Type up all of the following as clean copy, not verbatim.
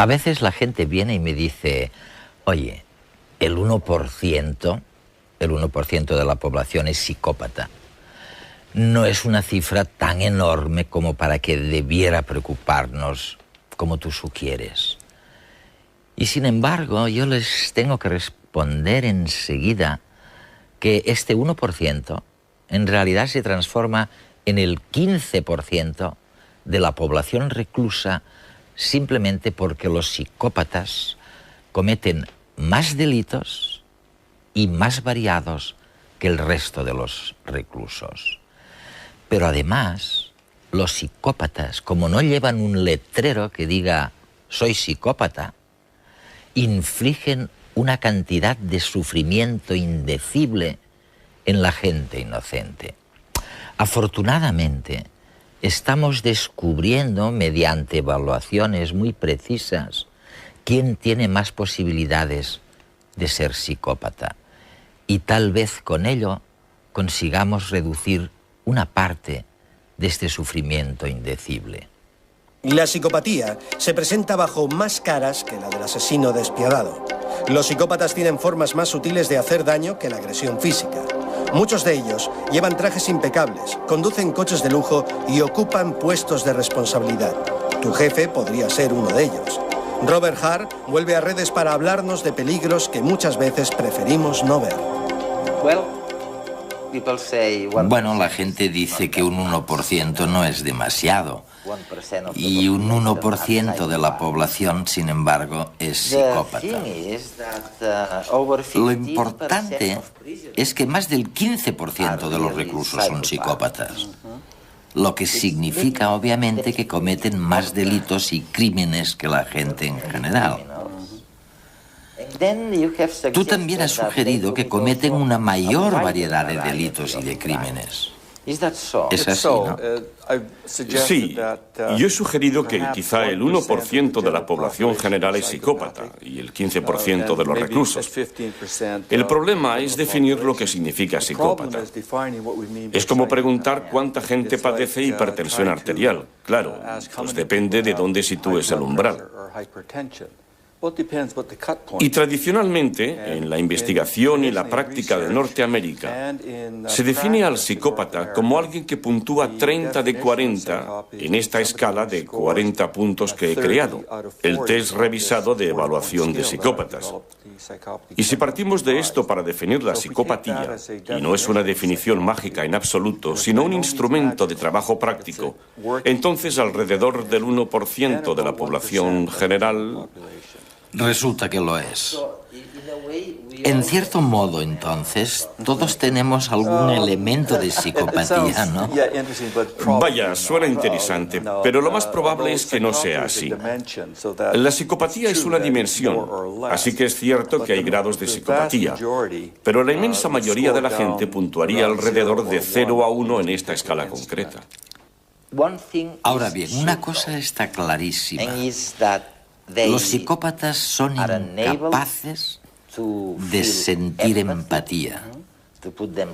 A veces la gente viene y me dice, oye, el 1% de la población es psicópata. No es una cifra tan enorme como para que debiera preocuparnos como tú sugieres. Y sin embargo, yo les tengo que responder enseguida que este 1% en realidad se transforma en el 15% de la población reclusa simplemente porque los psicópatas cometen más delitos y más variados que el resto de los reclusos. Pero además, los psicópatas, como no llevan un letrero que diga «soy psicópata», infligen una cantidad de sufrimiento indecible en la gente inocente. Afortunadamente, estamos descubriendo, mediante evaluaciones muy precisas, quién tiene más posibilidades de ser psicópata. Y tal vez con ello consigamos reducir una parte de este sufrimiento indecible. La psicopatía se presenta bajo más caras que la del asesino despiadado. Los psicópatas tienen formas más sutiles de hacer daño que la agresión física. Muchos de ellos llevan trajes impecables, conducen coches de lujo y ocupan puestos de responsabilidad. Tu jefe podría ser uno de ellos. Robert Hart vuelve a redes para hablarnos de peligros que muchas veces preferimos no ver. Bueno, la gente dice que un 1% no es demasiado. Y un 1% de la población, sin embargo, es psicópata. Lo importante es que más del 15% de los reclusos son psicópatas. Lo que significa, obviamente, que cometen más delitos y crímenes que la gente en general. Tú también has sugerido que cometen una mayor variedad de delitos y de crímenes. Es así, ¿no? Sí, yo he sugerido que quizá el 1% de la población general es psicópata y el 15% de los reclusos. El problema es definir lo que significa psicópata. Es como preguntar cuánta gente padece hipertensión arterial. Claro, pues depende de dónde sitúes el umbral. Y tradicionalmente, en la investigación y la práctica de Norteamérica, se define al psicópata como alguien que puntúa 30 de 40 en esta escala de 40 puntos que he creado, el test revisado de evaluación de psicópatas. Y si partimos de esto para definir la psicopatía, y no es una definición mágica en absoluto, sino un instrumento de trabajo práctico, entonces alrededor del 1% de la población general... Resulta que lo es. En cierto modo, entonces, todos tenemos algún elemento de psicopatía, ¿no? Vaya, suena interesante, pero lo más probable es que no sea así. La psicopatía es una dimensión, así que es cierto que hay grados de psicopatía, pero la inmensa mayoría de la gente puntuaría alrededor de 0 a 1 en esta escala concreta. Ahora bien, una cosa está clarísima. Los psicópatas son incapaces de sentir empatía,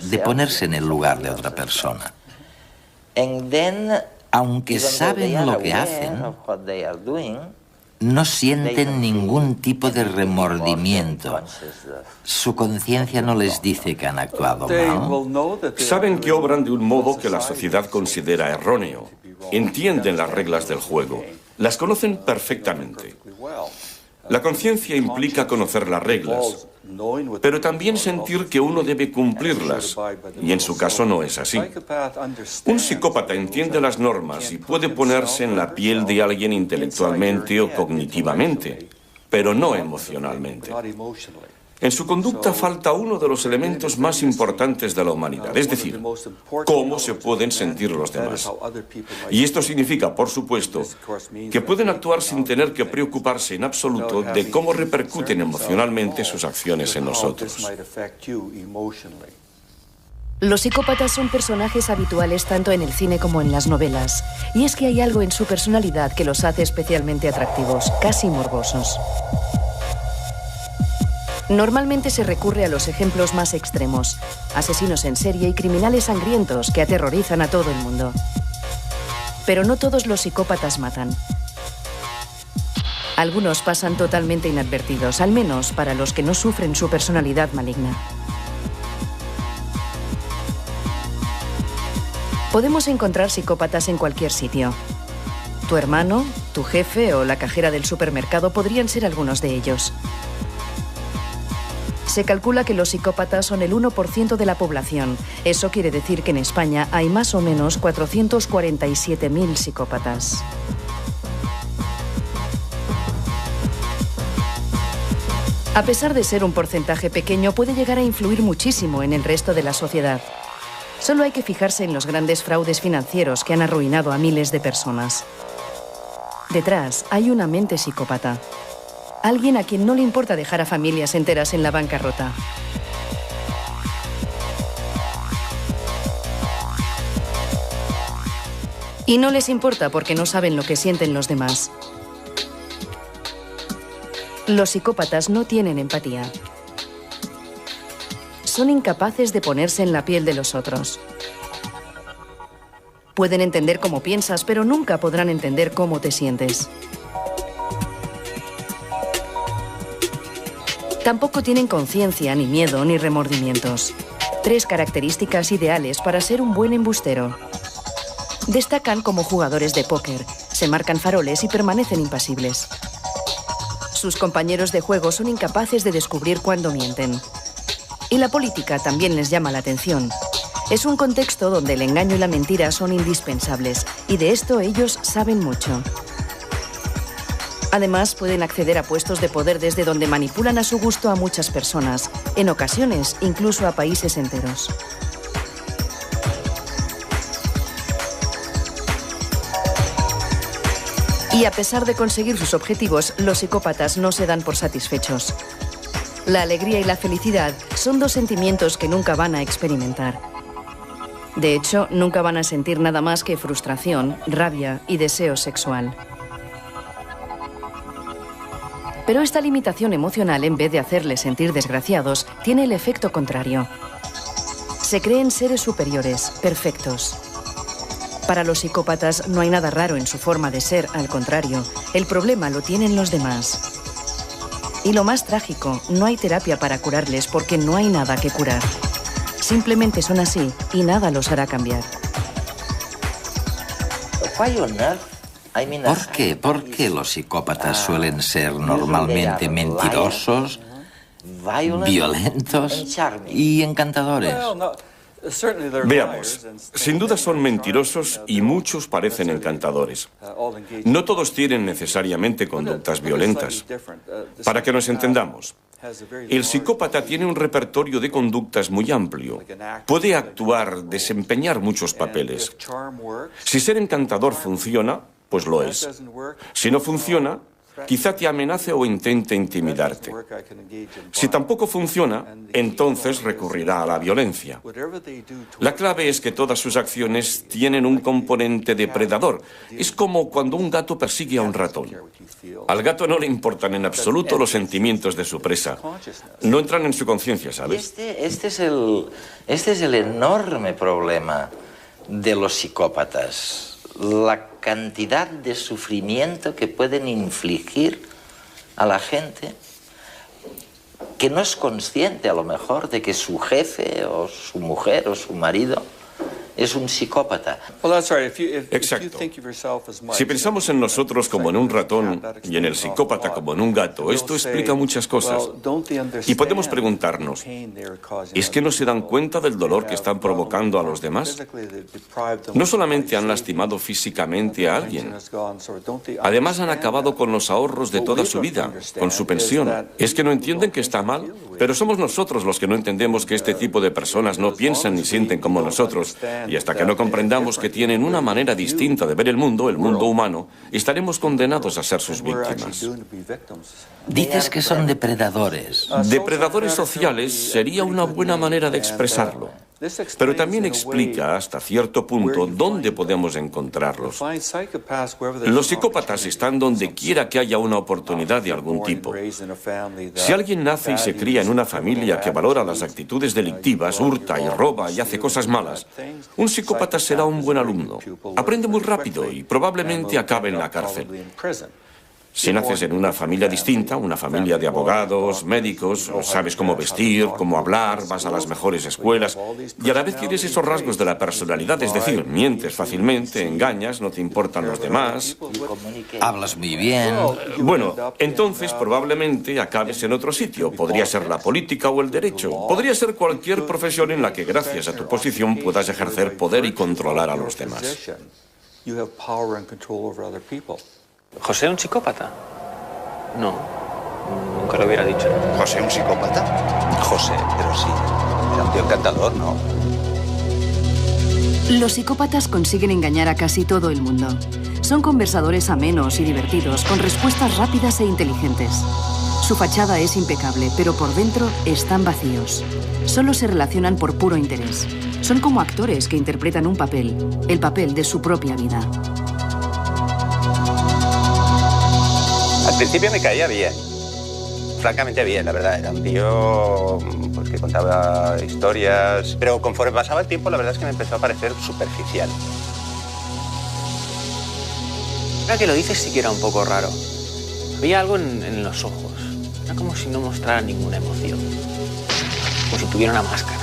de ponerse en el lugar de otra persona. Aunque saben lo que hacen, no sienten ningún tipo de remordimiento. Su conciencia no les dice que han actuado mal. Saben que obran de un modo que la sociedad considera erróneo. Entienden las reglas del juego. Las conocen perfectamente. La conciencia implica conocer las reglas, pero también sentir que uno debe cumplirlas, y en su caso no es así. Un psicópata entiende las normas y puede ponerse en la piel de alguien intelectualmente o cognitivamente, pero no emocionalmente. En su conducta falta uno de los elementos más importantes de la humanidad, es decir, cómo se pueden sentir los demás. Y esto significa, por supuesto, que pueden actuar sin tener que preocuparse en absoluto de cómo repercuten emocionalmente sus acciones en nosotros. Los psicópatas son personajes habituales tanto en el cine como en las novelas. Y es que hay algo en su personalidad que los hace especialmente atractivos, casi morbosos. Normalmente se recurre a los ejemplos más extremos, asesinos en serie y criminales sangrientos que aterrorizan a todo el mundo. Pero no todos los psicópatas matan. Algunos pasan totalmente inadvertidos, al menos para los que no sufren su personalidad maligna. Podemos encontrar psicópatas en cualquier sitio. Tu hermano, tu jefe o la cajera del supermercado podrían ser algunos de ellos. Se calcula que los psicópatas son el 1% de la población. Eso quiere decir que en España hay más o menos 447.000 psicópatas. A pesar de ser un porcentaje pequeño, puede llegar a influir muchísimo en el resto de la sociedad. Solo hay que fijarse en los grandes fraudes financieros que han arruinado a miles de personas. Detrás hay una mente psicópata. Alguien a quien no le importa dejar a familias enteras en la bancarrota. Y no les importa porque no saben lo que sienten los demás. Los psicópatas no tienen empatía. Son incapaces de ponerse en la piel de los otros. Pueden entender cómo piensas, pero nunca podrán entender cómo te sientes. Tampoco tienen conciencia, ni miedo, ni remordimientos. 3 características ideales para ser un buen embustero. Destacan como jugadores de póker, se marcan faroles y permanecen impasibles. Sus compañeros de juego son incapaces de descubrir cuándo mienten. Y la política también les llama la atención. Es un contexto donde el engaño y la mentira son indispensables, y de esto ellos saben mucho. Además, pueden acceder a puestos de poder desde donde manipulan a su gusto a muchas personas, en ocasiones incluso a países enteros. Y a pesar de conseguir sus objetivos, los psicópatas no se dan por satisfechos. La alegría y la felicidad son 2 sentimientos que nunca van a experimentar. De hecho, nunca van a sentir nada más que frustración, rabia y deseo sexual. Pero esta limitación emocional, en vez de hacerles sentir desgraciados, tiene el efecto contrario. Se creen seres superiores, perfectos. Para los psicópatas no hay nada raro en su forma de ser, al contrario, el problema lo tienen los demás. Y lo más trágico, no hay terapia para curarles porque no hay nada que curar. Simplemente son así y nada los hará cambiar. ¿Por qué? ¿Por qué los psicópatas suelen ser normalmente mentirosos, violentos y encantadores? Veamos, sin duda son mentirosos y muchos parecen encantadores. No todos tienen necesariamente conductas violentas. Para que nos entendamos, el psicópata tiene un repertorio de conductas muy amplio. Puede actuar, desempeñar muchos papeles. Si ser encantador funciona, pues lo es. Si no funciona, quizá te amenace o intente intimidarte. Si tampoco funciona, entonces recurrirá a la violencia. La clave es que todas sus acciones tienen un componente depredador. Es como cuando un gato persigue a un ratón. Al gato no le importan en absoluto los sentimientos de su presa. No entran en su conciencia, ¿sabes? Este es el enorme problema de los psicópatas. La cantidad de sufrimiento que pueden infligir a la gente que no es consciente a lo mejor de que su jefe o su mujer o su marido es un psicópata. Exacto. Si pensamos en nosotros como en un ratón y en el psicópata como en un gato, esto explica muchas cosas. Y podemos preguntarnos, ¿es que no se dan cuenta del dolor que están provocando a los demás? No solamente han lastimado físicamente a alguien, además han acabado con los ahorros de toda su vida, con su pensión. ¿Es que no entienden que está mal? Pero somos nosotros los que no entendemos que este tipo de personas no piensan ni sienten como nosotros. Y hasta que no comprendamos que tienen una manera distinta de ver el mundo humano, estaremos condenados a ser sus víctimas. Dices que son depredadores. Depredadores sociales sería una buena manera de expresarlo. Pero también explica hasta cierto punto dónde podemos encontrarlos. Los psicópatas están donde quiera que haya una oportunidad de algún tipo. Si alguien nace y se cría en una familia que valora las actitudes delictivas, hurta y roba y hace cosas malas, un psicópata será un buen alumno. Aprende muy rápido y probablemente acabe en la cárcel. Si naces en una familia distinta, una familia de abogados, médicos, sabes cómo vestir, cómo hablar, vas a las mejores escuelas y a la vez tienes esos rasgos de la personalidad, es decir, mientes fácilmente, engañas, no te importan los demás. Hablas muy bien. Bueno, entonces probablemente acabes en otro sitio. Podría ser la política o el derecho. Podría ser cualquier profesión en la que gracias a tu posición puedas ejercer poder y controlar a los demás. ¿José un psicópata? No, nunca lo hubiera dicho. ¿José un psicópata? José, pero sí. Era un tío encantador, ¿no? Los psicópatas consiguen engañar a casi todo el mundo. Son conversadores amenos y divertidos, con respuestas rápidas e inteligentes. Su fachada es impecable, pero por dentro están vacíos. Solo se relacionan por puro interés. Son como actores que interpretan un papel, el papel de su propia vida. Al principio me caía bien, francamente bien, la verdad. Era un tío pues, que contaba historias, pero conforme pasaba el tiempo la verdad es que me empezó a parecer superficial. Ahora que lo dices sí que era un poco raro. Había algo en los ojos, era como si no mostrara ninguna emoción, como si tuviera una máscara.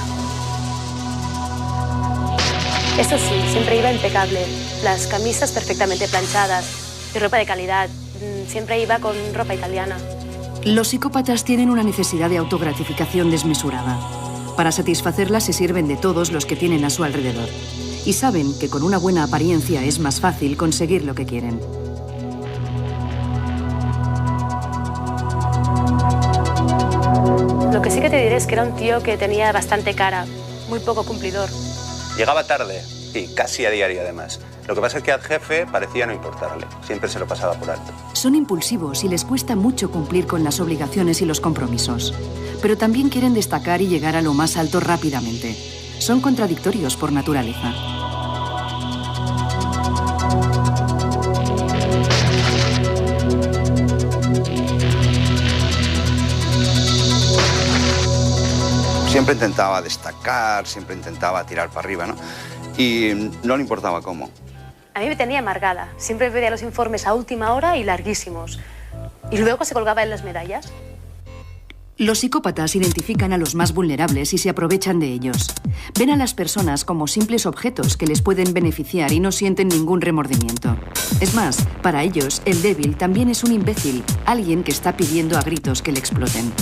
Eso sí, siempre iba impecable, las camisas perfectamente planchadas y ropa de calidad. Siempre iba con ropa italiana. Los psicópatas tienen una necesidad de autogratificación desmesurada. Para satisfacerla se sirven de todos los que tienen a su alrededor. Y saben que con una buena apariencia es más fácil conseguir lo que quieren. Lo que sí que te diré es que era un tío que tenía bastante cara, muy poco cumplidor. Llegaba tarde, sí, casi a diario además. Lo que pasa es que al jefe parecía no importarle, siempre se lo pasaba por alto. Son impulsivos y les cuesta mucho cumplir con las obligaciones y los compromisos. Pero también quieren destacar y llegar a lo más alto rápidamente. Son contradictorios por naturaleza. Siempre intentaba destacar, siempre intentaba tirar para arriba, ¿no? Y no le importaba cómo. A mí me tenía amargada. Siempre pedía los informes a última hora y larguísimos. Y luego se colgaba en las medallas. Los psicópatas identifican a los más vulnerables y se aprovechan de ellos. Ven a las personas como simples objetos que les pueden beneficiar y no sienten ningún remordimiento. Es más, para ellos, el débil también es un imbécil, alguien que está pidiendo a gritos que le exploten.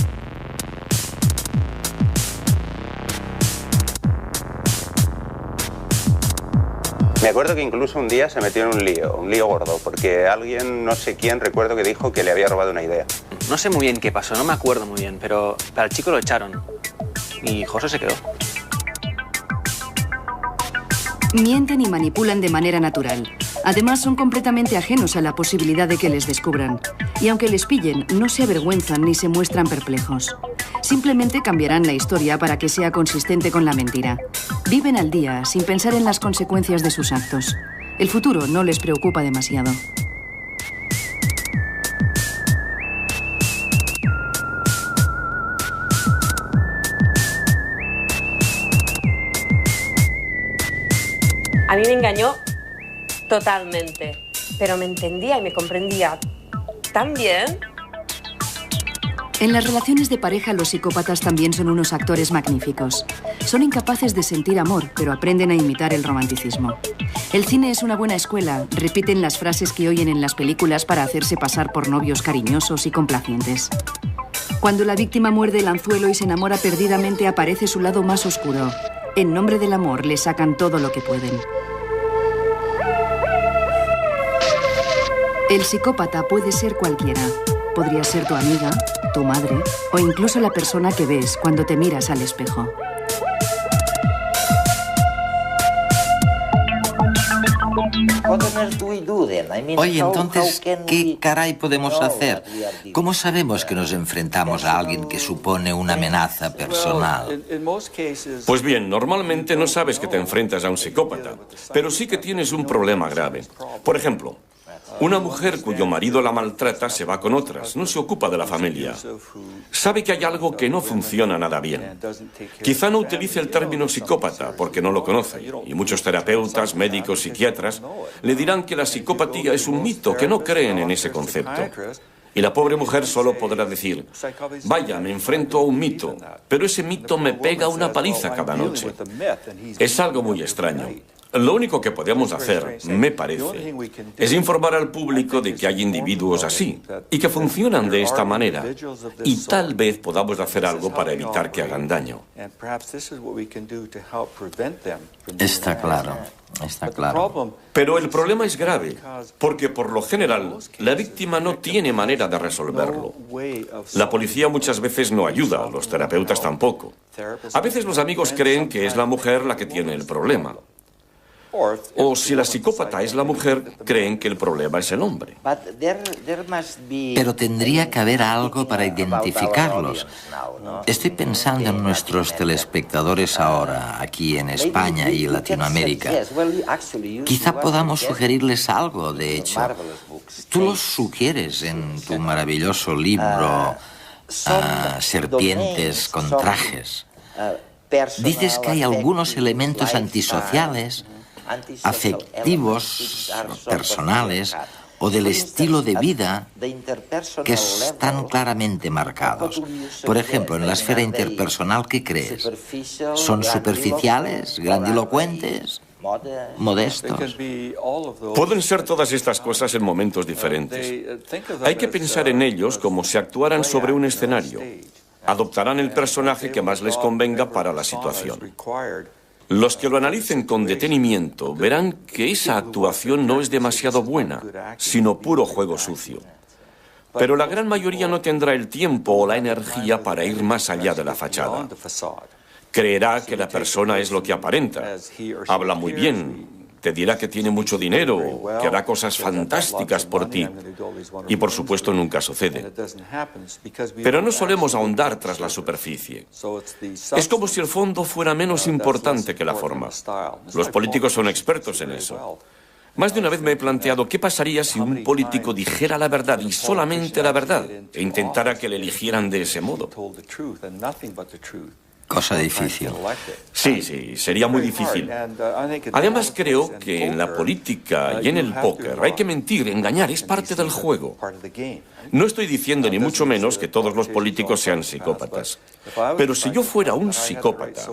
Me acuerdo que incluso un día se metió en un lío gordo, porque alguien, no sé quién, recuerdo que dijo que le había robado una idea. No sé muy bien qué pasó, no me acuerdo muy bien, pero al chico lo echaron y José se quedó. Mienten y manipulan de manera natural. Además, son completamente ajenos a la posibilidad de que les descubran. Y aunque les pillen, no se avergüenzan ni se muestran perplejos. Simplemente cambiarán la historia para que sea consistente con la mentira. Viven al día, sin pensar en las consecuencias de sus actos. El futuro no les preocupa demasiado. A mí me engañó totalmente, pero me entendía y me comprendía tan bien. En las relaciones de pareja, los psicópatas también son unos actores magníficos. Son incapaces de sentir amor, pero aprenden a imitar el romanticismo. El cine es una buena escuela. Repiten las frases que oyen en las películas para hacerse pasar por novios cariñosos y complacientes. Cuando la víctima muerde el anzuelo y se enamora perdidamente, aparece su lado más oscuro. En nombre del amor, le sacan todo lo que pueden. El psicópata puede ser cualquiera. Podría ser tu amiga, tu madre o incluso la persona que ves cuando te miras al espejo. Oye, entonces, ¿qué caray podemos hacer? ¿Cómo sabemos que nos enfrentamos a alguien que supone una amenaza personal? Pues bien, normalmente no sabes que te enfrentas a un psicópata, pero sí que tienes un problema grave. Por ejemplo, Una mujer cuyo marido la maltrata se va con otras, no se ocupa de la familia. Sabe que hay algo que no funciona nada bien. Quizá no utilice el término psicópata porque no lo conoce, y muchos terapeutas, médicos, psiquiatras le dirán que la psicopatía es un mito, que no creen en ese concepto. Y la pobre mujer solo podrá decir, vaya, me enfrento a un mito, pero ese mito me pega una paliza cada noche. Es algo muy extraño. Lo único que podemos hacer, me parece, es informar al público de que hay individuos así y que funcionan de esta manera, y tal vez podamos hacer algo para evitar que hagan daño. Está claro, está claro. Pero el problema es grave, porque por lo general la víctima no tiene manera de resolverlo. La policía muchas veces no ayuda, los terapeutas tampoco. A veces los amigos creen que es la mujer la que tiene el problema. O si la psicópata es la mujer, creen que el problema es el hombre. Pero tendría que haber algo para identificarlos. Estoy pensando en nuestros telespectadores ahora, aquí en España y Latinoamérica. Quizá podamos sugerirles algo, de hecho. Tú los sugieres en tu maravilloso libro, Serpientes con trajes. Dices que hay algunos elementos antisociales, afectivos, personales o del estilo de vida que están claramente marcados. Por ejemplo, en la esfera interpersonal, ¿qué crees? ¿Son superficiales, grandilocuentes, modestos? Pueden ser todas estas cosas en momentos diferentes. Hay que pensar en ellos como si actuaran sobre un escenario. Adoptarán el personaje que más les convenga para la situación. Los que lo analicen con detenimiento verán que esa actuación no es demasiado buena, sino puro juego sucio. Pero la gran mayoría no tendrá el tiempo o la energía para ir más allá de la fachada. Creerá que la persona es lo que aparenta. Habla muy bien, te dirá que tiene mucho dinero, que hará cosas fantásticas por ti. Y por supuesto nunca sucede. Pero no solemos ahondar tras la superficie. Es como si el fondo fuera menos importante que la forma. Los políticos son expertos en eso. Más de una vez me he planteado qué pasaría si un político dijera la verdad y solamente la verdad e intentara que le eligieran de ese modo. Cosa difícil. Sí, sería muy difícil. Además, creo que en la política y en el póker hay que mentir, engañar, es parte del juego. No estoy diciendo ni mucho menos que todos los políticos sean psicópatas. Pero si yo fuera un psicópata,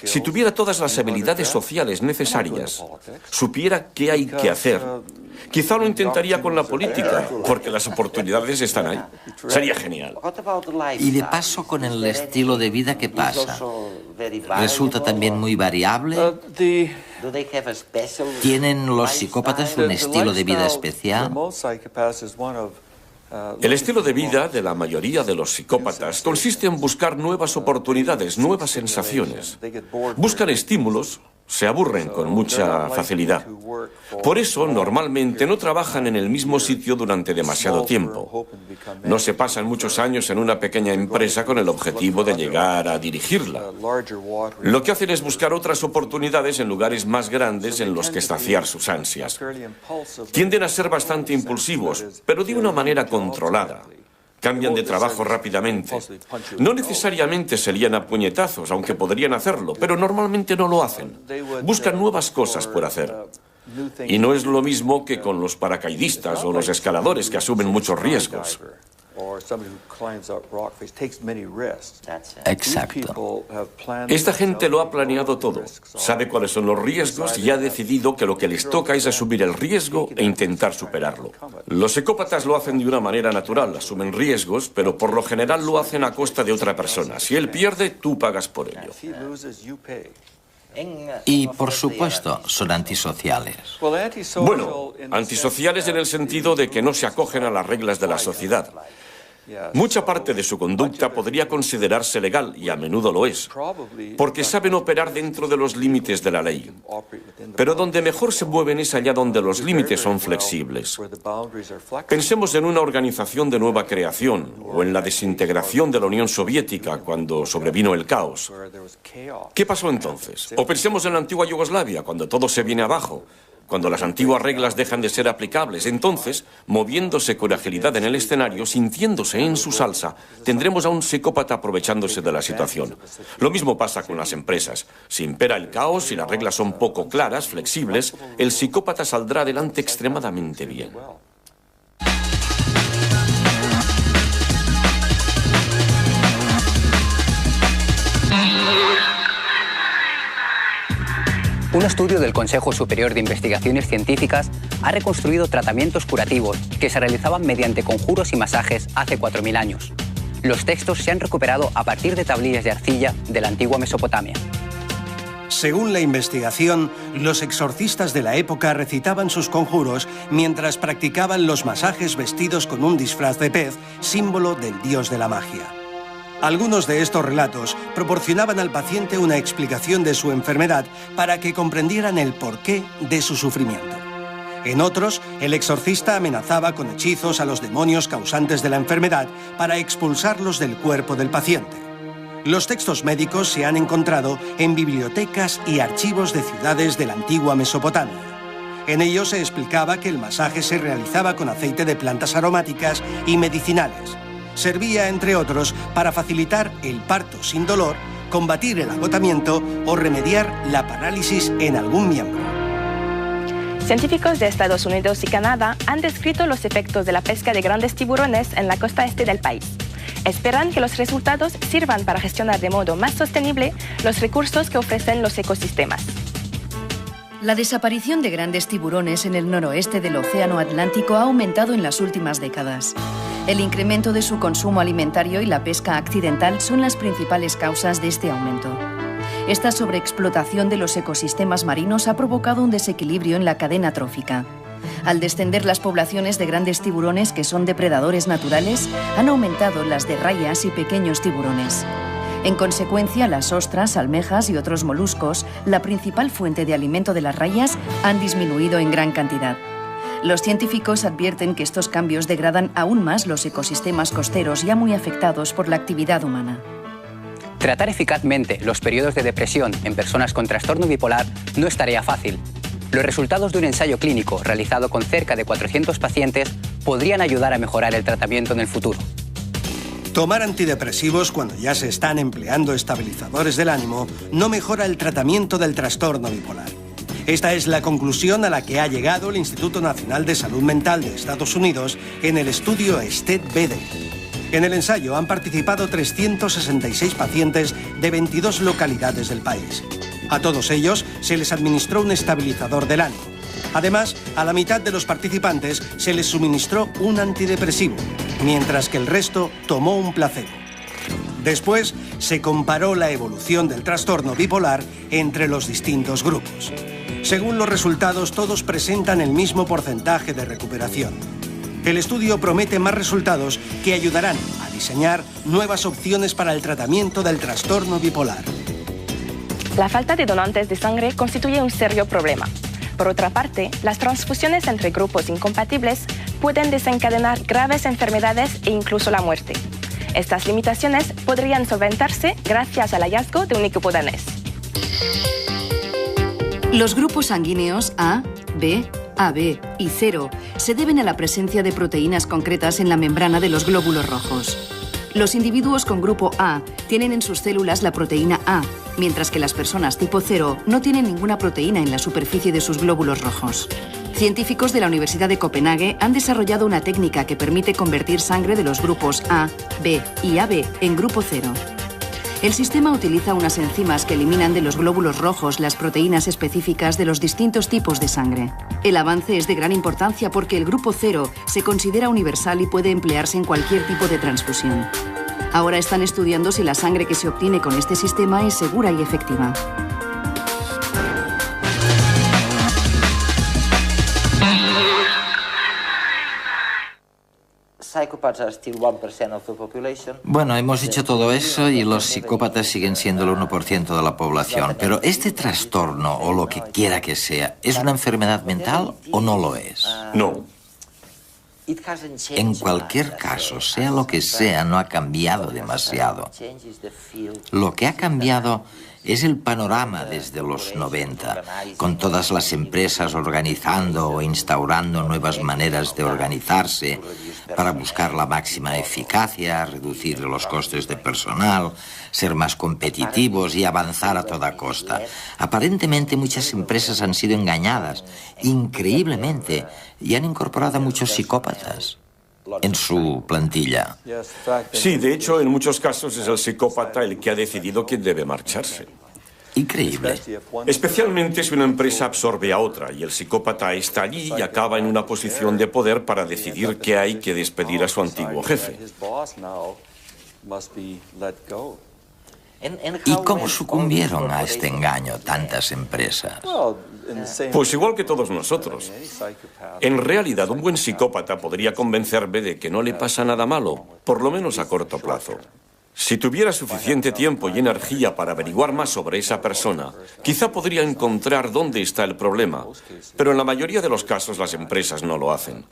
si tuviera todas las habilidades sociales necesarias, supiera qué hay que hacer, quizá lo intentaría con la política, porque las oportunidades están ahí. Sería genial. Y de paso, con el estilo de vida, ¿qué pasa? ¿Resulta también muy variable? ¿Tienen los psicópatas un estilo de vida especial? El estilo de vida de la mayoría de los psicópatas consiste en buscar nuevas oportunidades, nuevas sensaciones. Buscan estímulos, se aburren con mucha facilidad. Por eso, normalmente no trabajan en el mismo sitio durante demasiado tiempo. No se pasan muchos años en una pequeña empresa con el objetivo de llegar a dirigirla. Lo que hacen es buscar otras oportunidades en lugares más grandes en los que saciar sus ansias. Tienden a ser bastante impulsivos, pero de una manera controlada. Cambian de trabajo rápidamente. No necesariamente se lían a puñetazos, aunque podrían hacerlo, pero normalmente no lo hacen. Buscan nuevas cosas por hacer. Y no es lo mismo que con los paracaidistas o los escaladores que asumen muchos riesgos. Exacto. Esta gente lo ha planeado todo. Sabe cuáles son los riesgos y ha decidido que lo que les toca es asumir el riesgo e intentar superarlo. Los psicópatas lo hacen de una manera natural, asumen riesgos, pero por lo general lo hacen a costa de otra persona. Si él pierde, tú pagas por ello. Y, por supuesto, son antisociales. Bueno, antisociales en el sentido de que no se acogen a las reglas de la sociedad. Mucha parte de su conducta podría considerarse legal, y a menudo lo es, porque saben operar dentro de los límites de la ley. Pero donde mejor se mueven es allá donde los límites son flexibles. Pensemos en una organización de nueva creación, o en la desintegración de la Unión Soviética cuando sobrevino el caos. ¿Qué pasó entonces? O pensemos en la antigua Yugoslavia, cuando todo se viene abajo. cuando las antiguas reglas dejan de ser aplicables. Entonces, moviéndose con agilidad en el escenario, sintiéndose en su salsa, tendremos a un psicópata aprovechándose de la situación. Lo mismo pasa con las empresas. Si impera el caos y las reglas son poco claras, flexibles, el psicópata saldrá adelante extremadamente bien. Un estudio del Consejo Superior de Investigaciones Científicas ha reconstruido tratamientos curativos que se realizaban mediante conjuros y masajes hace 4.000 años. Los textos se han recuperado a partir de tablillas de arcilla de la antigua Mesopotamia. Según la investigación, los exorcistas de la época recitaban sus conjuros mientras practicaban los masajes vestidos con un disfraz de pez, símbolo del dios de la magia. Algunos de estos relatos proporcionaban al paciente una explicación de su enfermedad para que comprendieran el porqué de su sufrimiento. En otros, el exorcista amenazaba con hechizos a los demonios causantes de la enfermedad para expulsarlos del cuerpo del paciente. Los textos médicos se han encontrado en bibliotecas y archivos de ciudades de la antigua Mesopotamia. En ellos se explicaba que el masaje se realizaba con aceite de plantas aromáticas y medicinales. Servía, entre otros, para facilitar el parto sin dolor, combatir el agotamiento o remediar la parálisis en algún miembro. Científicos de Estados Unidos y Canadá han descrito los efectos de la pesca de grandes tiburones en la costa este del país. Esperan que los resultados sirvan para gestionar de modo más sostenible los recursos que ofrecen los ecosistemas. La desaparición de grandes tiburones en el noroeste del Océano Atlántico ha aumentado en las últimas décadas. El incremento de su consumo alimentario y la pesca accidental son las principales causas de este aumento. Esta sobreexplotación de los ecosistemas marinos ha provocado un desequilibrio en la cadena trófica. Al descender las poblaciones de grandes tiburones, que son depredadores naturales, han aumentado las de rayas y pequeños tiburones. En consecuencia, las ostras, almejas y otros moluscos, la principal fuente de alimento de las rayas, han disminuido en gran cantidad. Los científicos advierten que estos cambios degradan aún más los ecosistemas costeros ya muy afectados por la actividad humana. Tratar eficazmente los periodos de depresión en personas con trastorno bipolar no es tarea fácil. Los resultados de un ensayo clínico realizado con cerca de 400 pacientes podrían ayudar a mejorar el tratamiento en el futuro. Tomar antidepresivos cuando ya se están empleando estabilizadores del ánimo no mejora el tratamiento del trastorno bipolar. Esta es la conclusión a la que ha llegado el Instituto Nacional de Salud Mental de Estados Unidos en el estudio STED-BD. En el ensayo han participado 366 pacientes de 22 localidades del país. A todos ellos se les administró un estabilizador del ánimo. Además, a la mitad de los participantes se les suministró un antidepresivo, mientras que el resto tomó un placebo. Después, se comparó la evolución del trastorno bipolar entre los distintos grupos. Según los resultados, todos presentan el mismo porcentaje de recuperación. El estudio promete más resultados que ayudarán a diseñar nuevas opciones para el tratamiento del trastorno bipolar. La falta de donantes de sangre constituye un serio problema. Por otra parte, las transfusiones entre grupos incompatibles pueden desencadenar graves enfermedades e incluso la muerte. Estas limitaciones podrían solventarse gracias al hallazgo de un equipo danés. Los grupos sanguíneos A, B, AB y 0 se deben a la presencia de proteínas concretas en la membrana de los glóbulos rojos. Los individuos con grupo A tienen en sus células la proteína A, mientras que las personas tipo 0 no tienen ninguna proteína en la superficie de sus glóbulos rojos. Científicos de la Universidad de Copenhague han desarrollado una técnica que permite convertir sangre de los grupos A, B y AB en grupo 0. El sistema utiliza unas enzimas que eliminan de los glóbulos rojos las proteínas específicas de los distintos tipos de sangre. El avance es de gran importancia porque el grupo 0 se considera universal y puede emplearse en cualquier tipo de transfusión. Ahora están estudiando si la sangre que se obtiene con este sistema es segura y efectiva. Bueno, hemos dicho todo eso y los psicópatas siguen siendo el 1% de la población. Pero este trastorno, o lo que quiera que sea, ¿es una enfermedad mental o no lo es? No. En cualquier caso, sea lo que sea, no ha cambiado demasiado. Lo que ha cambiado es el panorama desde los 90, con todas las empresas organizando o instaurando nuevas maneras de organizarse para buscar la máxima eficacia, reducir los costes de personal, ser más competitivos y avanzar a toda costa. Aparentemente muchas empresas han sido engañadas, increíblemente, y han incorporado a muchos psicópatas en su plantilla. Sí, de hecho, en muchos casos es el psicópata el que ha decidido quién debe marcharse. Increíble. Especialmente si una empresa absorbe a otra y el psicópata está allí y acaba en una posición de poder para decidir que hay que despedir a su antiguo jefe. ¿Y cómo sucumbieron a este engaño tantas empresas? Pues igual que todos nosotros. En realidad, un buen psicópata podría convencerme de que no le pasa nada malo, por lo menos a corto plazo. Si tuviera suficiente tiempo y energía para averiguar más sobre esa persona, quizá podría encontrar dónde está el problema. Pero en la mayoría de los casos las empresas no lo hacen.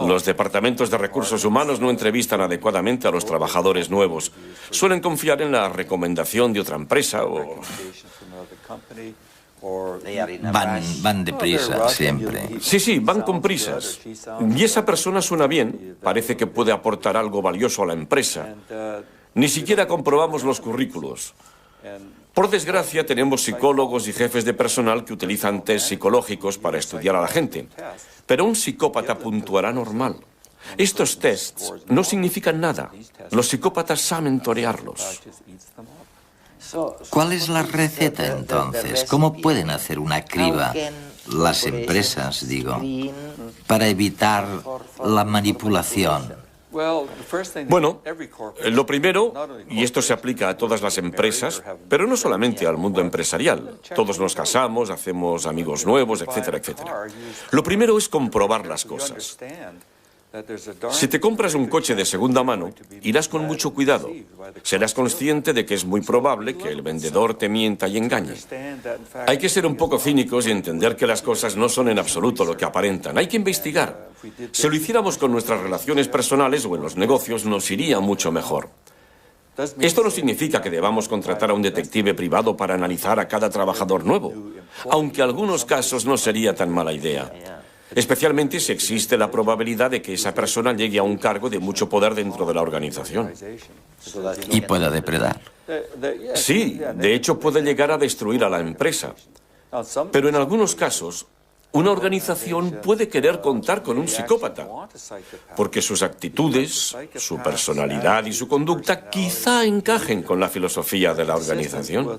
Los departamentos de recursos humanos no entrevistan adecuadamente a los trabajadores nuevos. Suelen confiar en la recomendación de otra empresa o... Van deprisa siempre. Sí, van con prisas. Y esa persona suena bien, parece que puede aportar algo valioso a la empresa. Ni siquiera comprobamos los currículos. Por desgracia, tenemos psicólogos y jefes de personal que utilizan test psicológicos para estudiar a la gente. Pero un psicópata puntuará normal. Estos tests no significan nada. Los psicópatas saben torearlos. ¿Cuál es la receta entonces? ¿Cómo pueden hacer una criba las empresas, digo, para evitar la manipulación? Bueno, lo primero, y esto se aplica a todas las empresas, pero no solamente al mundo empresarial. Todos nos casamos, hacemos amigos nuevos, etcétera, etcétera. Lo primero es comprobar las cosas. Si te compras un coche de segunda mano, irás con mucho cuidado. Serás consciente de que es muy probable que el vendedor te mienta y engañe. Hay que ser un poco cínicos y entender que las cosas no son en absoluto lo que aparentan. Hay que investigar. Si lo hiciéramos con nuestras relaciones personales o en los negocios, nos iría mucho mejor. Esto no significa que debamos contratar a un detective privado para analizar a cada trabajador nuevo, aunque en algunos casos no sería tan mala idea. Especialmente si existe la probabilidad de que esa persona llegue a un cargo de mucho poder dentro de la organización. Y pueda depredar. Sí, de hecho puede llegar a destruir a la empresa. Pero en algunos casos, una organización puede querer contar con un psicópata, porque sus actitudes, su personalidad y su conducta quizá encajen con la filosofía de la organización.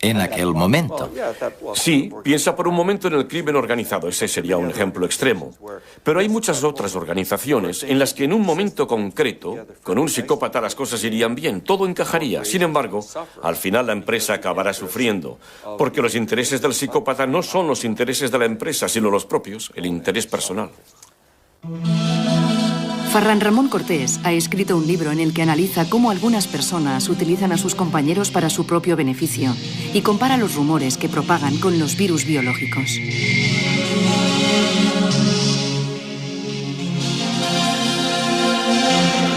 En aquel momento. Sí, piensa por un momento en el crimen organizado, ese sería un ejemplo extremo. Pero hay muchas otras organizaciones en las que en un momento concreto, con un psicópata las cosas irían bien, todo encajaría. Sin embargo, al final la empresa acabará sufriendo, porque los intereses del psicópata no son los intereses de la empresa, sino los propios, el interés personal. Ferran Ramón Cortés ha escrito un libro en el que analiza cómo algunas personas utilizan a sus compañeros para su propio beneficio y compara los rumores que propagan con los virus biológicos.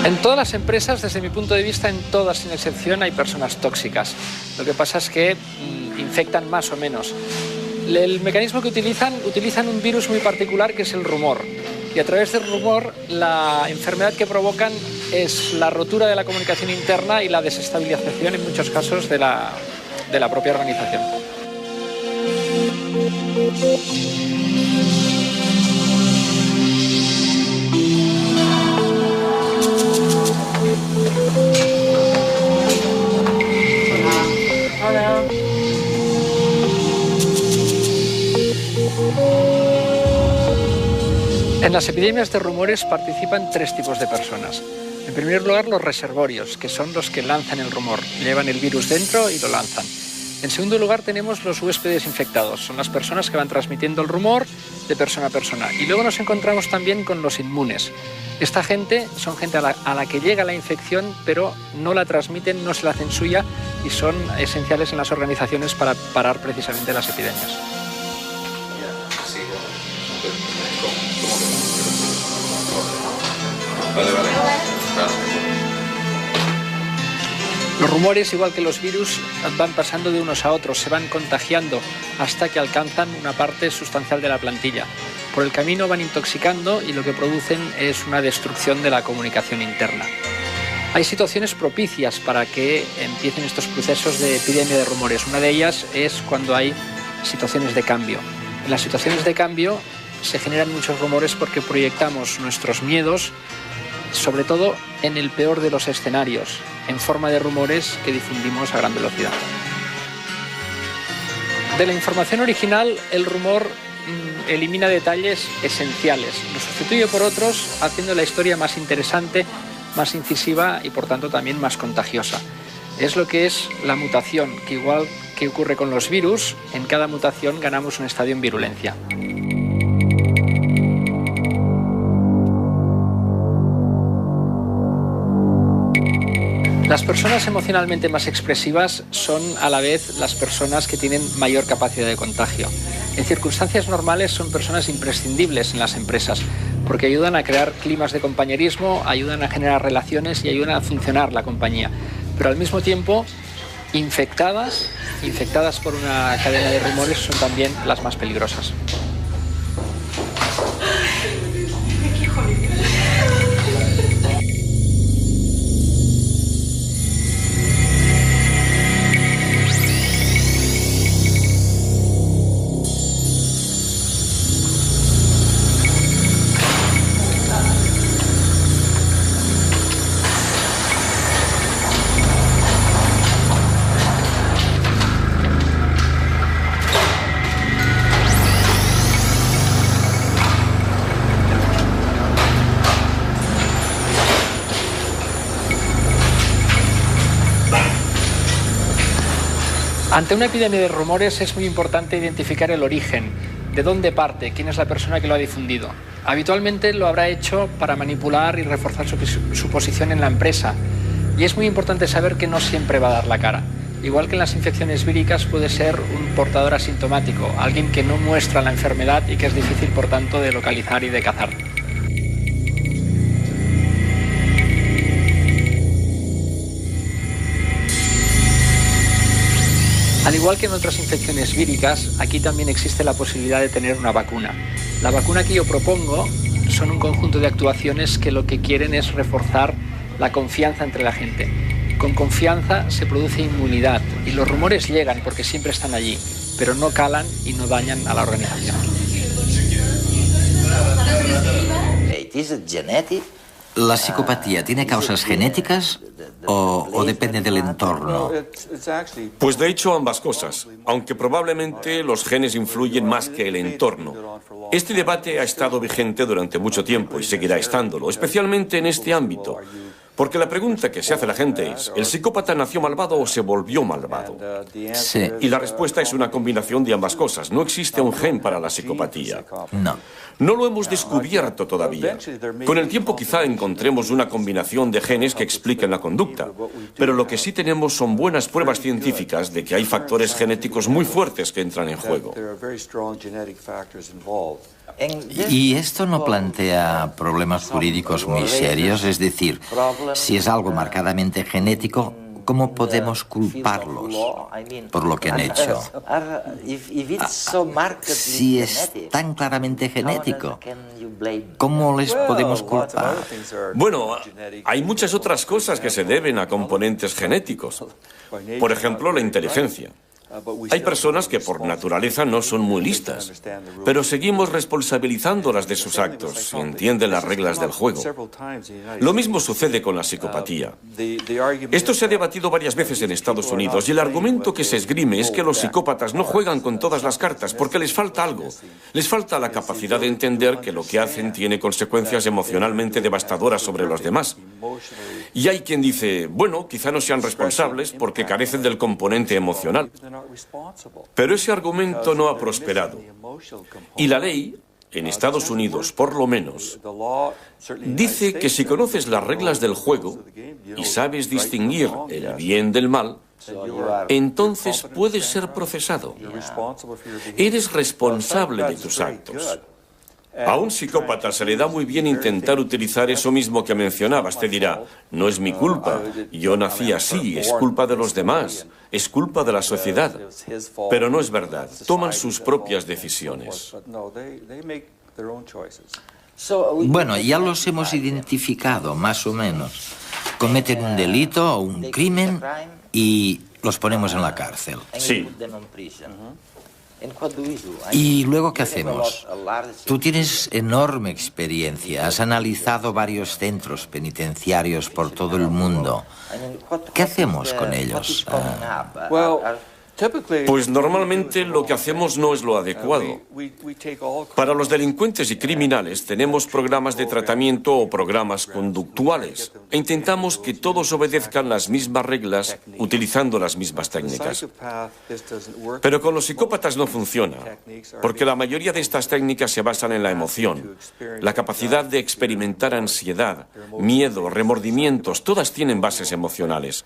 En todas las empresas, desde mi punto de vista, en todas sin excepción, hay personas tóxicas. Lo que pasa es que infectan más o menos. El mecanismo que utilizan un virus muy particular que es el rumor. Y a través del rumor, la enfermedad que provocan es la rotura de la comunicación interna y la desestabilización, en muchos casos, de la propia organización. Hola. En las epidemias de rumores participan tres tipos de personas. En primer lugar, los reservorios, que son los que lanzan el rumor. Llevan el virus dentro y lo lanzan. En segundo lugar, tenemos los huéspedes infectados. Son las personas que van transmitiendo el rumor de persona a persona. Y luego nos encontramos también con los inmunes. Esta gente son gente a la que llega la infección, pero no la transmiten, no se la hacen suya y son esenciales en las organizaciones para parar precisamente las epidemias. Los rumores, igual que los virus, van pasando de unos a otros, se van contagiando hasta que alcanzan una parte sustancial de la plantilla. Por el camino van intoxicando y lo que producen es una destrucción de la comunicación interna. Hay situaciones propicias para que empiecen estos procesos de epidemia de rumores. Una de ellas es cuando hay situaciones de cambio. En las situaciones de cambio se generan muchos rumores porque proyectamos nuestros miedos, sobre todo en el peor de los escenarios, en forma de rumores que difundimos a gran velocidad. De la información original, el rumor elimina detalles esenciales, los sustituye por otros, haciendo la historia más interesante, más incisiva y por tanto también más contagiosa. Es lo que es la mutación, que igual que ocurre con los virus, en cada mutación ganamos un estadio en virulencia. Las personas emocionalmente más expresivas son a la vez las personas que tienen mayor capacidad de contagio. En circunstancias normales son personas imprescindibles en las empresas porque ayudan a crear climas de compañerismo, ayudan a generar relaciones y ayudan a funcionar la compañía. Pero al mismo tiempo, infectadas por una cadena de rumores son también las más peligrosas. Ante una epidemia de rumores es muy importante identificar el origen, de dónde parte, quién es la persona que lo ha difundido. Habitualmente lo habrá hecho para manipular y reforzar su posición en la empresa. Y es muy importante saber que no siempre va a dar la cara. Igual que en las infecciones víricas puede ser un portador asintomático, alguien que no muestra la enfermedad y que es difícil por tanto de localizar y de cazar. Al igual que en otras infecciones víricas, aquí también existe la posibilidad de tener una vacuna. La vacuna que yo propongo son un conjunto de actuaciones que lo que quieren es reforzar la confianza entre la gente. Con confianza se produce inmunidad y los rumores llegan porque siempre están allí, pero no calan y no dañan a la organización. ¿La psicopatía tiene causas genéticas o depende del entorno? Pues de hecho ambas cosas, aunque probablemente los genes influyen más que el entorno. Este debate ha estado vigente durante mucho tiempo y seguirá estándolo, especialmente en este ámbito. Porque la pregunta que se hace la gente es, ¿el psicópata nació malvado o se volvió malvado? Sí. Y la respuesta es una combinación de ambas cosas. No existe un gen para la psicopatía. No. No lo hemos descubierto todavía. Con el tiempo quizá encontremos una combinación de genes que expliquen la conducta. Pero lo que sí tenemos son buenas pruebas científicas de que hay factores genéticos muy fuertes que entran en juego. ¿Y esto no plantea problemas jurídicos muy serios? Es decir, si es algo marcadamente genético, ¿cómo podemos culparlos por lo que han hecho? Si es tan claramente genético, ¿cómo les podemos culpar? Bueno, hay muchas otras cosas que se deben a componentes genéticos. Por ejemplo, la inteligencia. Hay personas que por naturaleza no son muy listas, pero seguimos responsabilizándolas de sus actos y entienden las reglas del juego. Lo mismo sucede con la psicopatía. Esto se ha debatido varias veces en Estados Unidos y el argumento que se esgrime es que los psicópatas no juegan con todas las cartas porque les falta algo. Les falta la capacidad de entender que lo que hacen tiene consecuencias emocionalmente devastadoras sobre los demás. Y hay quien dice, bueno, quizá no sean responsables porque carecen del componente emocional. Pero ese argumento no ha prosperado. Y la ley, en Estados Unidos por lo menos, dice que si conoces las reglas del juego y sabes distinguir el bien del mal, entonces puedes ser procesado. Eres responsable de tus actos. A un psicópata se le da muy bien intentar utilizar eso mismo que mencionabas. Te dirá, no es mi culpa, yo nací así, es culpa de los demás, es culpa de la sociedad. Pero no es verdad, toman sus propias decisiones. Bueno, ya los hemos identificado, más o menos. Cometen un delito o un crimen y los ponemos en la cárcel. Sí. ¿Y luego qué hacemos? Tú tienes enorme experiencia, has analizado varios centros penitenciarios por todo el mundo. ¿Qué hacemos con ellos? Pues normalmente lo que hacemos no es lo adecuado. Para los delincuentes y criminales tenemos programas de tratamiento o programas conductuales e intentamos que todos obedezcan las mismas reglas utilizando las mismas técnicas. Pero con los psicópatas no funciona, porque la mayoría de estas técnicas se basan en la emoción, la capacidad de experimentar ansiedad, miedo, remordimientos, todas tienen bases emocionales.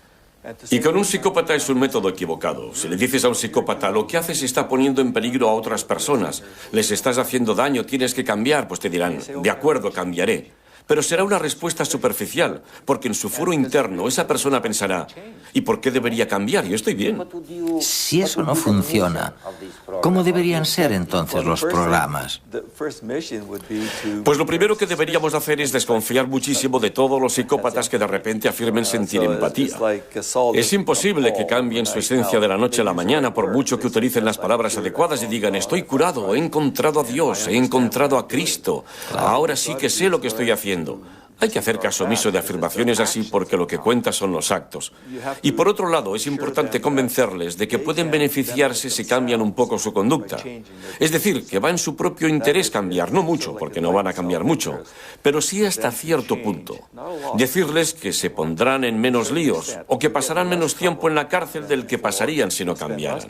Y con un psicópata es un método equivocado. Si le dices a un psicópata, lo que haces está poniendo en peligro a otras personas, les estás haciendo daño, tienes que cambiar, pues te dirán, de acuerdo, cambiaré. Pero será una respuesta superficial, porque en su foro interno esa persona pensará, ¿y por qué debería cambiar? Yo estoy bien. Si eso no funciona, ¿cómo deberían ser entonces los programas? Pues lo primero que deberíamos hacer es desconfiar muchísimo de todos los psicópatas que de repente afirmen sentir empatía. Es imposible que cambien su esencia de la noche a la mañana por mucho que utilicen las palabras adecuadas y digan, estoy curado, he encontrado a Dios, he encontrado a Cristo, ahora sí que sé lo que estoy haciendo. Hay que hacer caso omiso de afirmaciones así porque lo que cuenta son los actos. Y por otro lado, es importante convencerles de que pueden beneficiarse si cambian un poco su conducta. Es decir, que va en su propio interés cambiar, no mucho, porque no van a cambiar mucho, pero sí hasta cierto punto. Decirles que se pondrán en menos líos o que pasarán menos tiempo en la cárcel del que pasarían si no cambiaran.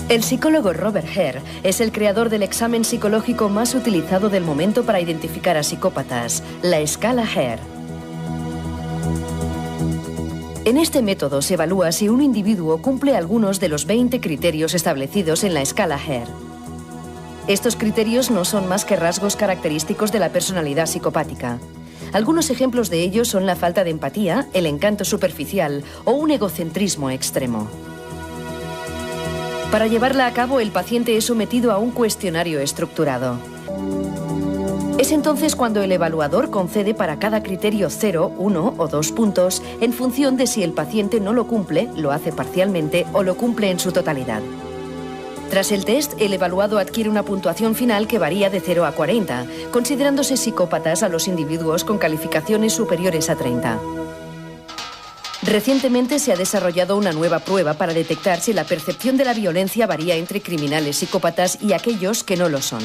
El psicólogo Robert Hare es el creador del examen psicológico más utilizado del momento para identificar a psicópatas, la escala Hare. En este método se evalúa si un individuo cumple algunos de los 20 criterios establecidos en la escala Hare. Estos criterios no son más que rasgos característicos de la personalidad psicopática. Algunos ejemplos de ellos son la falta de empatía, el encanto superficial o un egocentrismo extremo. Para llevarla a cabo, el paciente es sometido a un cuestionario estructurado. Es entonces cuando el evaluador concede para cada criterio 0, 1 o 2 puntos en función de si el paciente no lo cumple, lo hace parcialmente o lo cumple en su totalidad. Tras el test, el evaluado adquiere una puntuación final que varía de 0 a 40, considerándose psicópatas a los individuos con calificaciones superiores a 30. Recientemente se ha desarrollado una nueva prueba para detectar si la percepción de la violencia varía entre criminales psicópatas y aquellos que no lo son.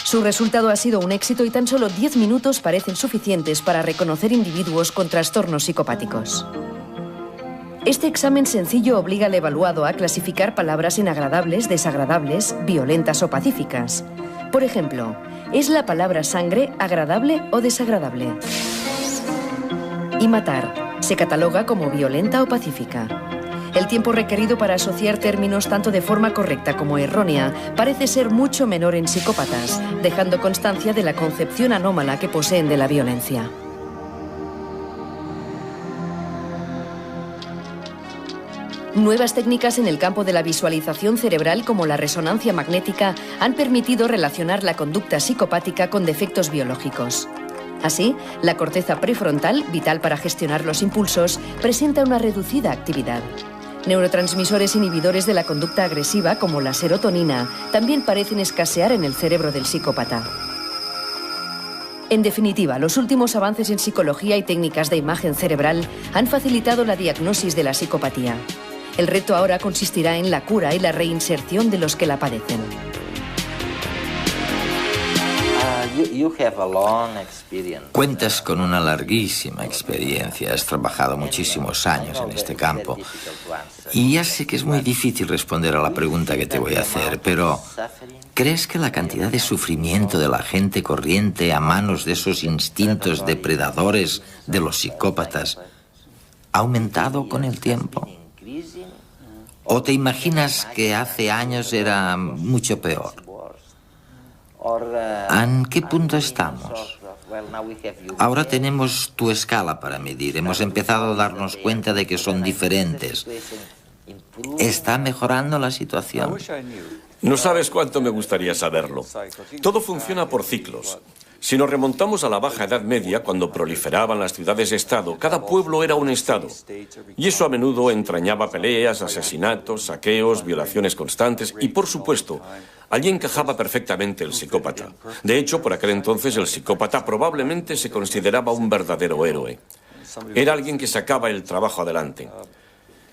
Su resultado ha sido un éxito y tan solo 10 minutos parecen suficientes para reconocer individuos con trastornos psicopáticos. Este examen sencillo obliga al evaluado a clasificar palabras en agradables, desagradables, violentas o pacíficas. Por ejemplo, ¿es la palabra sangre agradable o desagradable? Y matar, ¿se cataloga como violenta o pacífica? El tiempo requerido para asociar términos tanto de forma correcta como errónea parece ser mucho menor en psicópatas, dejando constancia de la concepción anómala que poseen de la violencia. Nuevas técnicas en el campo de la visualización cerebral como la resonancia magnética han permitido relacionar la conducta psicopática con defectos biológicos. Así, la corteza prefrontal, vital para gestionar los impulsos, presenta una reducida actividad. Neurotransmisores inhibidores de la conducta agresiva, como la serotonina, también parecen escasear en el cerebro del psicópata. En definitiva, los últimos avances en psicología y técnicas de imagen cerebral han facilitado la diagnosis de la psicopatía. El reto ahora consistirá en la cura y la reinserción de los que la padecen. Cuentas con una larguísima experiencia, has trabajado muchísimos años en este campo. Y ya sé que es muy difícil responder a la pregunta que te voy a hacer, pero ¿crees que la cantidad de sufrimiento de la gente corriente a manos de esos instintos depredadores de los psicópatas ha aumentado con el tiempo? ¿O te imaginas que hace años era mucho peor? ¿En qué punto estamos? Ahora tenemos tu escala para medir. Hemos empezado a darnos cuenta de que son diferentes. ¿Está mejorando la situación? No sabes cuánto me gustaría saberlo. Todo funciona por ciclos. Si nos remontamos a la Baja Edad Media, cuando proliferaban las ciudades-estado, cada pueblo era un estado. Y eso a menudo entrañaba peleas, asesinatos, saqueos, violaciones constantes y, por supuesto, allí encajaba perfectamente el psicópata. De hecho, por aquel entonces el psicópata probablemente se consideraba un verdadero héroe. Era alguien que sacaba el trabajo adelante.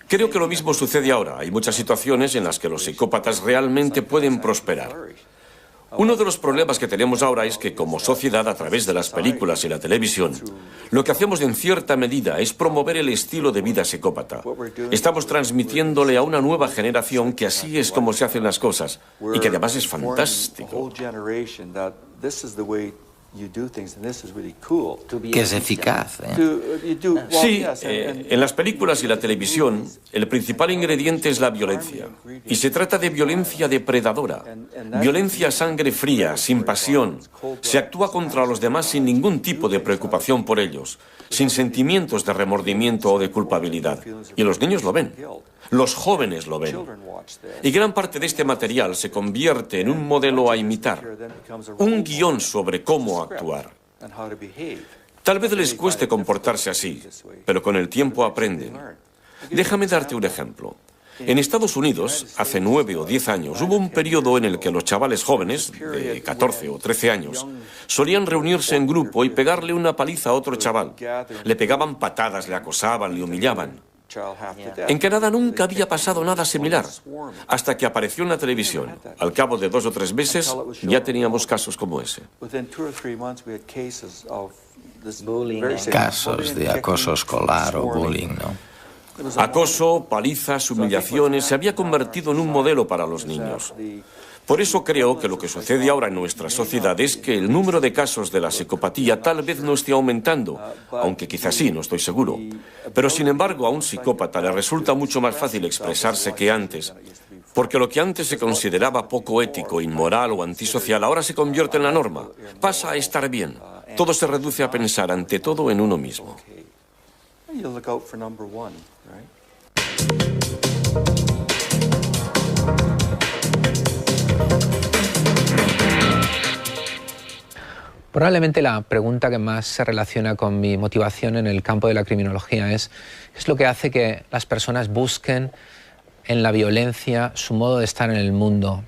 Creo que lo mismo sucede ahora. Hay muchas situaciones en las que los psicópatas realmente pueden prosperar. Uno de los problemas que tenemos ahora es que, como sociedad, a través de las películas y la televisión, lo que hacemos en cierta medida es promover el estilo de vida psicópata. Estamos transmitiéndole a una nueva generación que así es como se hacen las cosas y que además es fantástico. Que es eficaz, ¿eh? Sí, en las películas y la televisión, el principal ingrediente es la violencia. Y se trata de violencia depredadora. Violencia a sangre fría, sin pasión. Se actúa contra los demás sin ningún tipo de preocupación por ellos, sin sentimientos de remordimiento o de culpabilidad. Y los niños lo ven. Los jóvenes lo ven. Y gran parte de este material se convierte en un modelo a imitar, un guión sobre cómo actuar. Tal vez les cueste comportarse así, pero con el tiempo aprenden. Déjame darte un ejemplo. En Estados Unidos, hace 9 o 10 años, hubo un periodo en el que los chavales jóvenes, de 14 o 13 años, solían reunirse en grupo y pegarle una paliza a otro chaval. Le pegaban patadas, le acosaban, le humillaban. En Canadá nunca había pasado nada similar, hasta que apareció en la televisión. Al cabo de 2 o 3 meses, ya teníamos casos como ese. Casos de acoso escolar o bullying, ¿no? Acoso, palizas, humillaciones, se había convertido en un modelo para los niños. Por eso creo que lo que sucede ahora en nuestra sociedad es que el número de casos de la psicopatía tal vez no esté aumentando, aunque quizás sí, no estoy seguro. Pero sin embargo a un psicópata le resulta mucho más fácil expresarse que antes, porque lo que antes se consideraba poco ético, inmoral o antisocial ahora se convierte en la norma. Pasa a estar bien. Todo se reduce a pensar ante todo en uno mismo. Probablemente la pregunta que más se relaciona con mi motivación en el campo de la criminología es lo que hace que las personas busquen en la violencia su modo de estar en el mundo.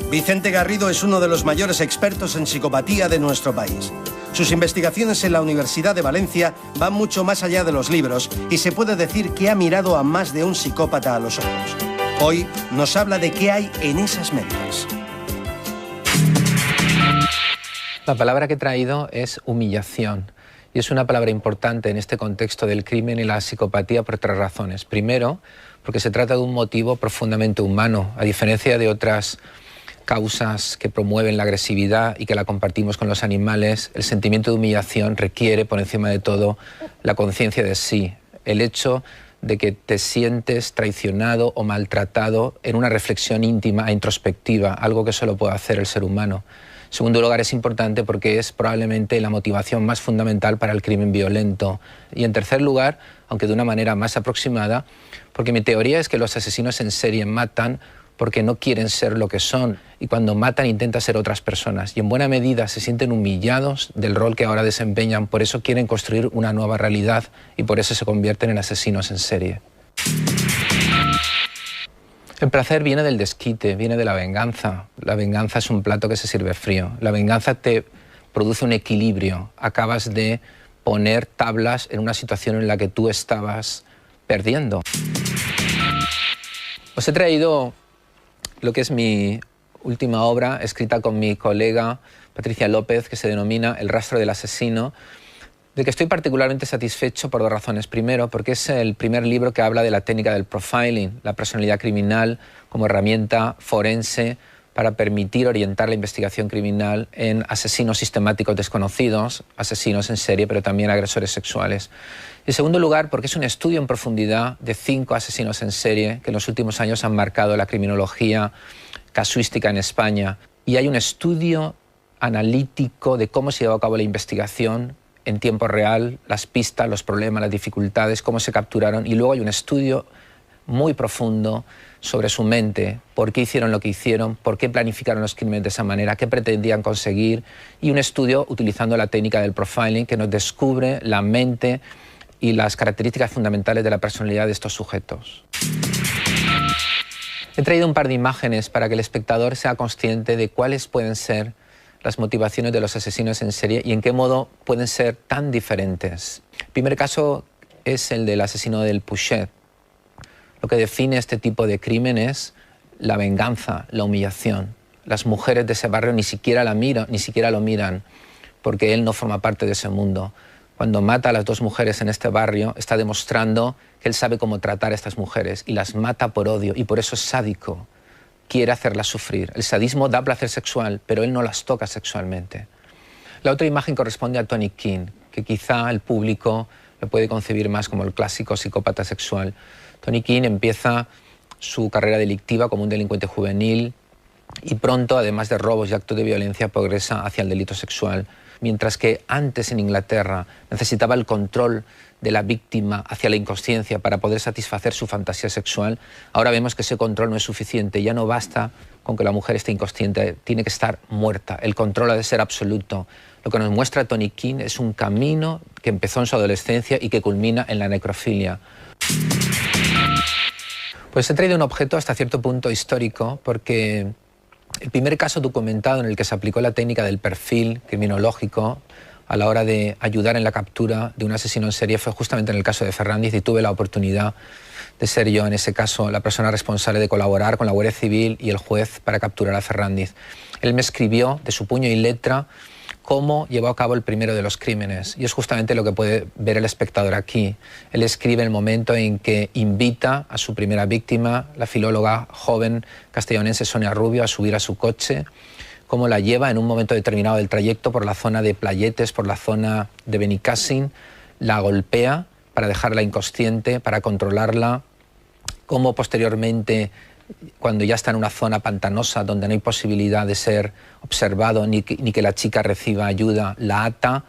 Vicente Garrido es uno de los mayores expertos en psicopatía de nuestro país. Sus investigaciones en la Universidad de Valencia van mucho más allá de los libros y se puede decir que ha mirado a más de un psicópata a los ojos. Hoy nos habla de qué hay en esas mentes. La palabra que he traído es humillación. Y es una palabra importante en este contexto del crimen y la psicopatía por 3 razones. Primero, porque se trata de un motivo profundamente humano, a diferencia de otras causas que promueven la agresividad y que la compartimos con los animales. El sentimiento de humillación requiere, por encima de todo, la conciencia de sí. El hecho de que te sientes traicionado o maltratado en una reflexión íntima e introspectiva, algo que solo puede hacer el ser humano. En segundo lugar, es importante porque es probablemente la motivación más fundamental para el crimen violento. Y en tercer lugar, aunque de una manera más aproximada, porque mi teoría es que los asesinos en serie matan porque no quieren ser lo que son, y cuando matan intentan ser otras personas. Y en buena medida se sienten humillados del rol que ahora desempeñan, por eso quieren construir una nueva realidad y por eso se convierten en asesinos en serie. El placer viene del desquite, viene de la venganza. La venganza es un plato que se sirve frío. La venganza te produce un equilibrio. Acabas de poner tablas en una situación en la que tú estabas perdiendo. Os he traído lo que es mi última obra, escrita con mi colega Patricia López, que se denomina El rastro del asesino, del que estoy particularmente satisfecho por 2 razones. Primero, porque es el primer libro que habla de la técnica del profiling, la personalidad criminal como herramienta forense para permitir orientar la investigación criminal en asesinos sistemáticos desconocidos, asesinos en serie, pero también agresores sexuales. En segundo lugar, porque es un estudio en profundidad de 5 asesinos en serie que en los últimos años han marcado la criminología casuística en España. Y hay un estudio analítico de cómo se llevó a cabo la investigación en tiempo real, las pistas, los problemas, las dificultades, cómo se capturaron. Y luego hay un estudio muy profundo sobre su mente, por qué hicieron lo que hicieron, por qué planificaron los crímenes de esa manera, qué pretendían conseguir, y un estudio utilizando la técnica del profiling que nos descubre la mente y las características fundamentales de la personalidad de estos sujetos. He traído un par de imágenes para que el espectador sea consciente de cuáles pueden ser las motivaciones de los asesinos en serie y en qué modo pueden ser tan diferentes. El primer caso es el del asesino del Pouchet. Lo que define este tipo de crimen es la venganza, la humillación. Las mujeres de ese barrio ni siquiera lo miran, porque él no forma parte de ese mundo. Cuando mata a las 2 mujeres en este barrio, está demostrando que él sabe cómo tratar a estas mujeres y las mata por odio, y por eso es sádico. Quiere hacerlas sufrir. El sadismo da placer sexual, pero él no las toca sexualmente. La otra imagen corresponde a Tony King, que quizá el público lo puede concebir más como el clásico psicópata sexual. Tony King empieza su carrera delictiva como un delincuente juvenil y pronto, además de robos y actos de violencia, progresa hacia el delito sexual. Mientras que antes en Inglaterra necesitaba el control de la víctima hacia la inconsciencia para poder satisfacer su fantasía sexual, ahora vemos que ese control no es suficiente. Ya no basta con que la mujer esté inconsciente, tiene que estar muerta. El control ha de ser absoluto. Lo que nos muestra Tony King es un camino que empezó en su adolescencia y que culmina en la necrofilia. Pues he traído un objeto hasta cierto punto histórico porque el primer caso documentado en el que se aplicó la técnica del perfil criminológico a la hora de ayudar en la captura de un asesino en serie fue justamente en el caso de Ferrandiz, y tuve la oportunidad de ser yo en ese caso la persona responsable de colaborar con la Guardia Civil y el juez para capturar a Ferrandiz. Él me escribió de su puño y letra cómo llevó a cabo el primero de los crímenes, y es justamente lo que puede ver el espectador aquí. Él escribe el momento en que invita a su primera víctima, la filóloga joven castellonense Sonia Rubio, a subir a su coche, cómo la lleva en un momento determinado del trayecto por la zona de Playetes, por la zona de Benicàssim, la golpea para dejarla inconsciente, para controlarla, cómo posteriormente, cuando ya está en una zona pantanosa donde no hay posibilidad de ser observado ni que la chica reciba ayuda, la ata,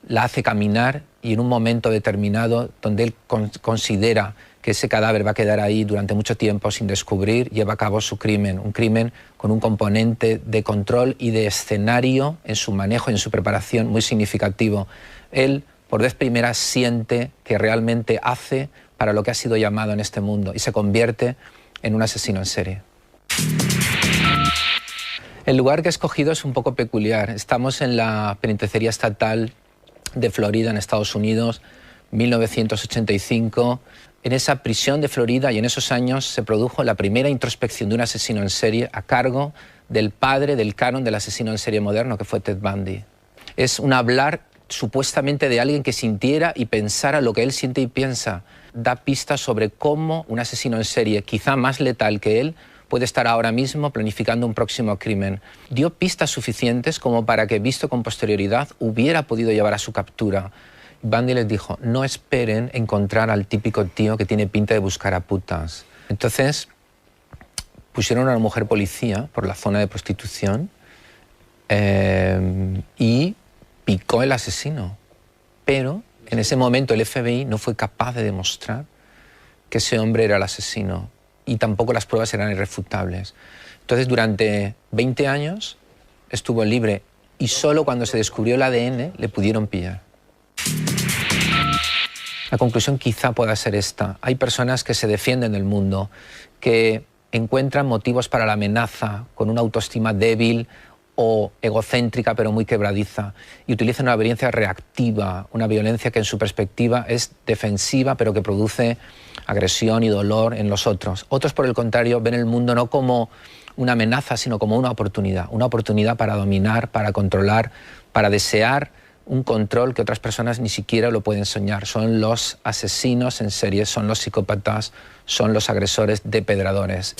la hace caminar, y en un momento determinado donde él considera que ese cadáver va a quedar ahí durante mucho tiempo sin descubrir, lleva a cabo su crimen, un crimen con un componente de control y de escenario en su manejo y en su preparación muy significativo. Él, por vez primera, siente que realmente hace para lo que ha sido llamado en este mundo y se convierte en un asesino en serie. El lugar que he escogido es un poco peculiar. Estamos en la penitenciaría estatal de Florida, en Estados Unidos, 1985. En esa prisión de Florida y en esos años se produjo la primera introspección de un asesino en serie a cargo del padre del canon del asesino en serie moderno, que fue Ted Bundy. Es un hablar supuestamente de alguien que sintiera y pensara lo que él siente y piensa. Da pistas sobre cómo un asesino en serie, quizá más letal que él, puede estar ahora mismo planificando un próximo crimen. Dio pistas suficientes como para que, visto con posterioridad, hubiera podido llevar a su captura. Bundy les dijo: no esperen encontrar al típico tío que tiene pinta de buscar a putas. Entonces pusieron a una mujer policía por la zona de prostitución y picó el asesino. Pero en ese momento el FBI no fue capaz de demostrar que ese hombre era el asesino, y tampoco las pruebas eran irrefutables. Entonces, durante 20 años estuvo libre, y solo cuando se descubrió el ADN le pudieron pillar. La conclusión quizá pueda ser esta: hay personas que se defienden del mundo, que encuentran motivos para la amenaza con una autoestima débil o egocéntrica pero muy quebradiza, y utilizan una violencia reactiva, una violencia que en su perspectiva es defensiva pero que produce agresión y dolor en los otros. Otros, por el contrario, ven el mundo no como una amenaza, sino como una oportunidad para dominar, para controlar, para desear un control que otras personas ni siquiera lo pueden soñar. Son los asesinos en serie, son los psicópatas, son los agresores depredadores.